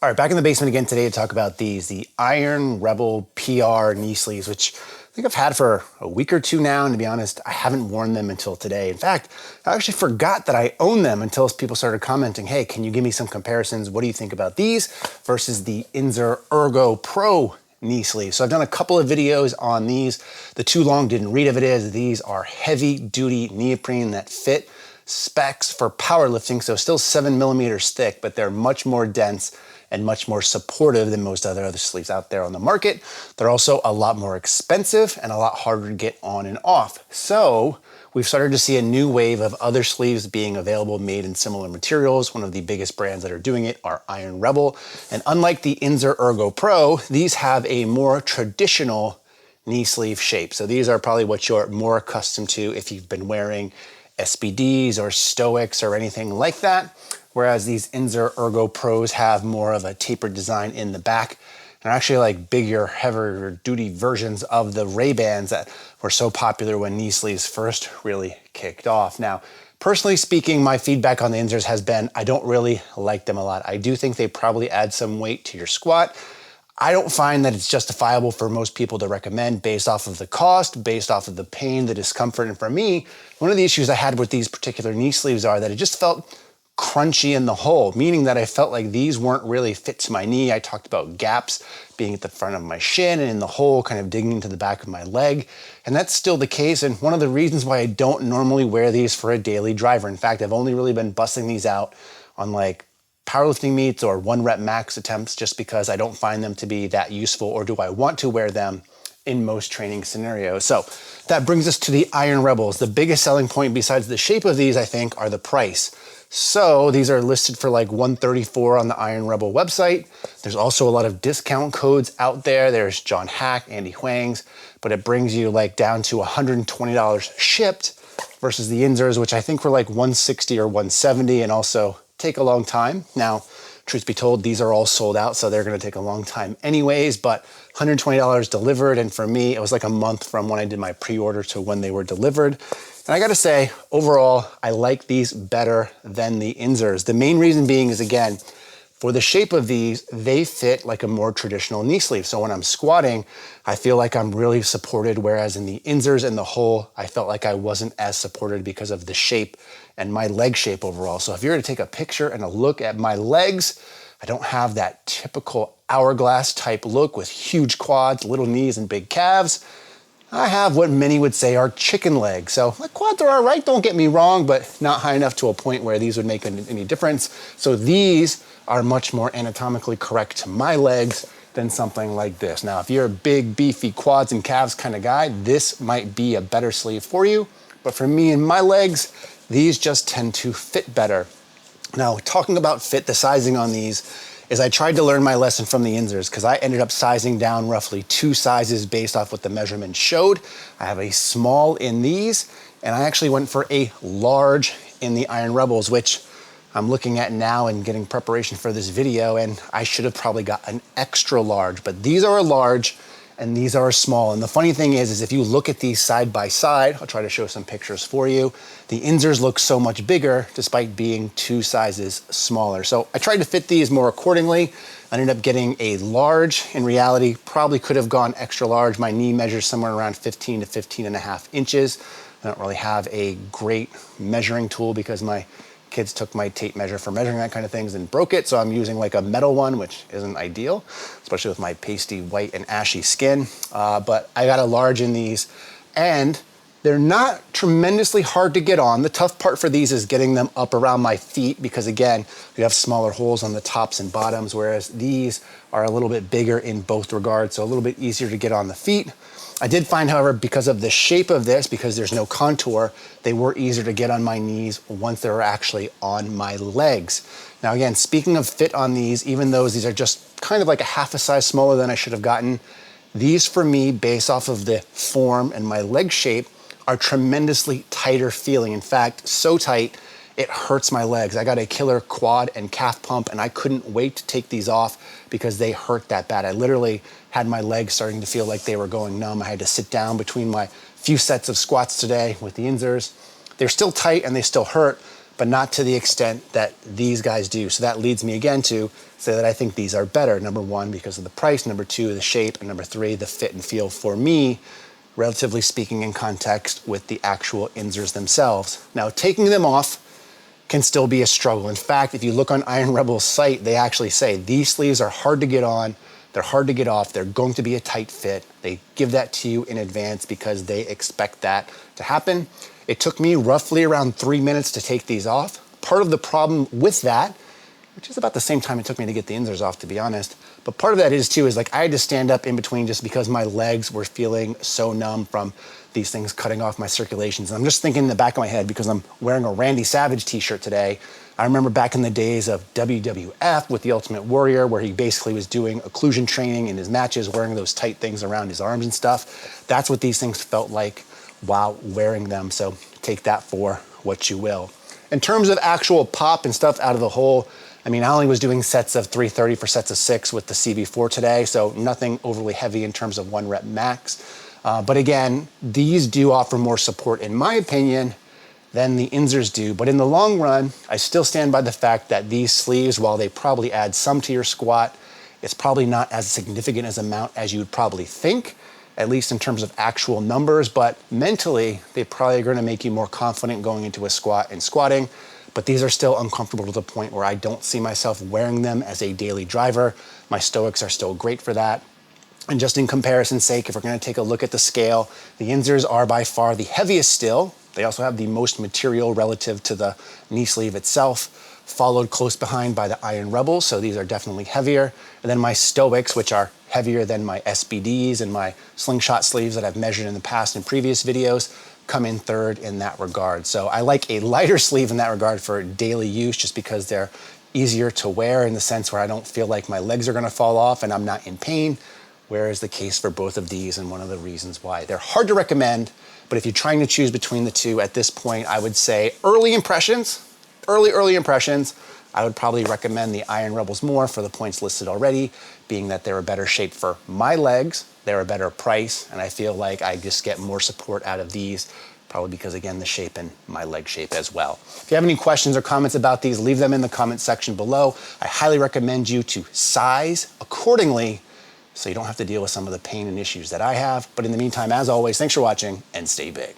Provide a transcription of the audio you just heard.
All right, back in the basement again today to talk about these, the Iron Rebel PR knee sleeves, which I think I've had for a week or two now, and to be honest, I haven't worn them until today. In fact, I actually forgot that I own them until people started commenting, hey, can you give me some comparisons? What do you think about these versus the Inzer Ergo Pro knee sleeves? So I've done a couple of videos on these. The too long didn't read of it is, these are heavy duty neoprene that fit specs for powerlifting, so still 7 millimeters thick, but they're much more dense and much more supportive than most other sleeves out there on the market. They're also a lot more expensive and a lot harder to get on and off. So we've started to see a new wave of other sleeves being available made in similar materials. One of the biggest brands that are doing it are Iron Rebel. And unlike the Inzer Ergo Pro, these have a more traditional knee sleeve shape. So these are probably what you're more accustomed to if you've been wearing SBDs or Stoics or anything like that. Whereas these Inzer Ergo Pros have more of a tapered design in the back and are actually like bigger, heavier duty versions of the Ray-Bans that were so popular when knee sleeves first really kicked off. Now, personally speaking, my feedback on the Inzers has been I don't really like them a lot. I do think they probably add some weight to your squat. I don't find that it's justifiable for most people to recommend based off of the cost, based off of the pain, the discomfort. And for me, one of the issues I had with these particular knee sleeves are that it just felt crunchy in the hole, meaning that I felt like these weren't really fit to my knee. I talked about gaps being at the front of my shin and in the hole kind of digging into the back of my leg. And that's still the case. And one of the reasons why I don't normally wear these for a daily driver. In fact, I've only really been busting these out on like powerlifting meets or 1 rep max attempts just because I don't find them to be that useful, or do I want to wear them in most training scenarios. So that brings us to the Iron Rebels. The biggest selling point besides the shape of these, I think, are the price. So these are listed for like $134 on the Iron Rebel website. There's also a lot of discount codes out there. There's John Hack, Andy Huang's, but it brings you like down to $120 shipped versus the Inzers, which I think were like $160 or $170 and also take a long time. Now, truth be told, these are all sold out, so they're gonna take a long time anyways, but $120 delivered, and for me, it was like a month from when I did my pre-order to when they were delivered. And I gotta say, overall, I like these better than the Inzers. The main reason being is, again, for the shape of these, they fit like a more traditional knee sleeve. So when I'm squatting, I feel like I'm really supported, whereas in the Inzers and the hole, I felt like I wasn't as supported because of the shape and my leg shape overall. So if you were to take a picture and a look at my legs, I don't have that typical hourglass type look with huge quads, little knees, and big calves. I have what many would say are chicken legs. So my quads are all right, don't get me wrong, but not high enough to a point where these would make any difference. So these are much more anatomically correct to my legs than something like this. Now, if you're a big, beefy quads and calves kind of guy, this might be a better sleeve for you. But for me and my legs, these just tend to fit better. Now, talking about fit, the sizing on these is I tried to learn my lesson from the Inzers because I ended up sizing down roughly 2 sizes based off what the measurement showed. I have a small in these, and I actually went for a large in the Iron Rebels, which I'm looking at now and getting preparation for this video, and I should have probably got an extra large, but these are a large and these are a small. And the funny thing is if you look at these side by side, I'll try to show some pictures for you, the Inzers look so much bigger despite being 2 sizes smaller. So I tried to fit these more accordingly. I ended up getting a large. In reality, probably could have gone extra large. My knee measures somewhere around 15 to 15 and a half inches. I don't really have a great measuring tool because my kids took my tape measure for measuring that kind of things and broke it, so I'm using like a metal one, which isn't ideal, especially with my pasty white and ashy skin. But I got a large in these, and they're not tremendously hard to get on. The tough part for these is getting them up around my feet because, again, you have smaller holes on the tops and bottoms, whereas these are a little bit bigger in both regards, so a little bit easier to get on the feet. I did find, however, because of the shape of this, because there's no contour, they were easier to get on my knees once they were actually on my legs. Now, again, speaking of fit on these, even though these are just kind of like a half a size smaller than I should have gotten, these for me, based off of the form and my leg shape, are tremendously tighter feeling. In fact, so tight, it hurts my legs. I got a killer quad and calf pump, and I couldn't wait to take these off because they hurt that bad. I literally had my legs starting to feel like they were going numb. I had to sit down between my few sets of squats today with the Inzers. They're still tight and they still hurt, but not to the extent that these guys do. So that leads me again to say that I think these are better. Number one, because of the price. Number two, the shape. And number three, the fit and feel for me, relatively speaking, in context with the actual Inzers themselves. Now, taking them off can still be a struggle. In fact, if you look on Iron Rebel's site, they actually say these sleeves are hard to get on, they're hard to get off, they're going to be a tight fit. They give that to you in advance because they expect that to happen. It took me roughly around 3 minutes to take these off. Part of the problem with that, which is about the same time it took me to get the Inzers off, to be honest, but part of that is too, is like I had to stand up in between just because my legs were feeling so numb from these things cutting off my circulations. And I'm just thinking in the back of my head, because I'm wearing a Randy Savage t-shirt today. I remember back in the days of WWF with the Ultimate Warrior, where he basically was doing occlusion training in his matches, wearing those tight things around his arms and stuff. That's what these things felt like while wearing them. So take that for what you will. In terms of actual pop and stuff out of the hole, I mean, I only was doing sets of 330 for sets of 6 with the CV4 today, so nothing overly heavy in terms of 1 rep max. But again, these do offer more support, in my opinion, than the Inzers do. But in the long run, I still stand by the fact that these sleeves, while they probably add some to your squat, it's probably not as significant as amount as you would probably think, at least in terms of actual numbers. But mentally, they probably are going to make you more confident going into a squat and squatting. But these are still uncomfortable to the point where I don't see myself wearing them as a daily driver. My Stoics are still great for that. And just in comparison's sake, if we're going to take a look at the scale, the Inzers are by far the heaviest still. They also have the most material relative to the knee sleeve itself, followed close behind by the Iron Rebels, so these are definitely heavier. And then my Stoics, which are heavier than my SBDs and my slingshot sleeves that I've measured in the past in previous videos, come in third in that regard. So I like a lighter sleeve in that regard for daily use, just because they're easier to wear in the sense where I don't feel like my legs are going to fall off and I'm not in pain. Whereas the case for both of these, and one of the reasons why they're hard to recommend, but if you're trying to choose between the two at this point, I would say early impressions, I would probably recommend the Iron Rebels more for the points listed already, being that they're a better shape for my legs, they're a better price, and I feel like I just get more support out of these, probably because, again, the shape and my leg shape as well. If you have any questions or comments about these, leave them in the comment section below. I highly recommend you to size accordingly so you don't have to deal with some of the pain and issues that I have. But in the meantime, as always, thanks for watching and stay big.